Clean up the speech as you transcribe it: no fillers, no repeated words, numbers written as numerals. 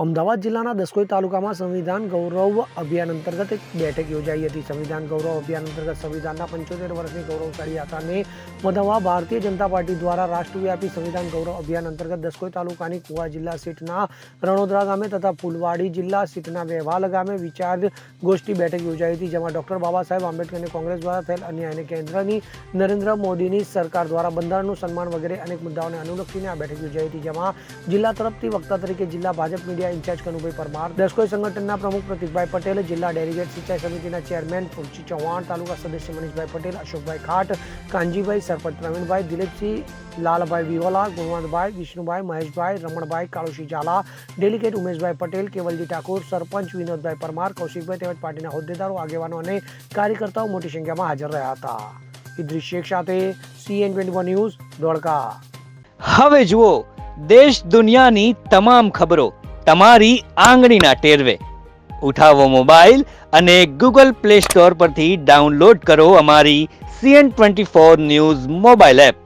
અમદાવાદ જિલ્લાના દસકોઈ તાલુકામાં સંવિધાન ગૌરવ અભિયાન અંતર્ગત એક બેઠક યોજાઈ હતી. સંવિધાન ગૌરવ અભિયાન અંતર્ગત સંવિધાનના 75 વર્ષની ગૌરવશાળી યાત્રાને વધાવવા ભારતીય જનતા પાર્ટી દ્વારા રાષ્ટ્રવ્યાપી સંવિધાન ગૌરવ અભિયાન અંતર્ગત દસકોઈ તાલુકાની કુવા જિલ્લા સીટના રણોદરા ગામે તથા ફુલવાડી જિલ્લા સીટના વેવાલ ગામે વિચાર ગોષ્ઠી બેઠક યોજાઈ હતી, જેમાં ડોક્ટર બાબા સાહેબ આંબેડકરને કોંગ્રેસ દ્વારા થયેલ અન્યાય અને કેન્દ્રની નરેન્દ્ર મોદીની સરકાર દ્વારા બંધારણનું સન્માન વગેરે અનેક મુદ્દાઓને અનુલક્ષીને આ બેઠક યોજાઈ હતી, જેમાં જિલ્લા તરફથી વક્તા તરીકે જિલ્લા ભાજપ મીડિયા ઇન્ચાર્જ કનુભાઈ પરમાર, દસકોઈ સંગઠનના પ્રમુખ પ્રતિકભાઈ પટેલ, જિલ્લા ડેલિગેટ સિંચાઈ સમિતિના ચેરમેન ફુલજી ચૌહાણ, તાલુકા સદસ્ય મનીષભાઈ પટેલ, અશોકભાઈ ખાટ, કાનજીભાઈ, સરપંચ પ્રવીણભાઈ, દિલીપસિંહ, લાલભાઈ વિહોલા, ગુણવંતભાઈ, વિષ્ણુભાઈ, મહેશભાઈ, રમણભાઈ, કાળુસિંહ ઝાલા, ડેલિગેટ ઉમેશભાઈ પટેલ, કેવલજી ઠાકોર, સરપંચ વિનોદભાઈ પરમાર, કૌશિકભાઈ તેમજ પાર્ટીના હોદ્દેદારો, આગેવાનો અને કાર્યકર્તાઓ મોટી સંખ્યામાં હાજર રહ્યા હતા. ઇદ્રીસ શેખ સાથે CN24 ન્યૂઝ, ધોળકા. હવે જુઓ દેશ દુનિયાની તમામ ખબરો તમારી આંગળીના ટેરવે. ઉઠાવો મોબાઈલ અને Google Play Store પરથી ડાઉનલોડ કરો અમારી CN24 ન્યૂઝ મોબાઈલ એપ.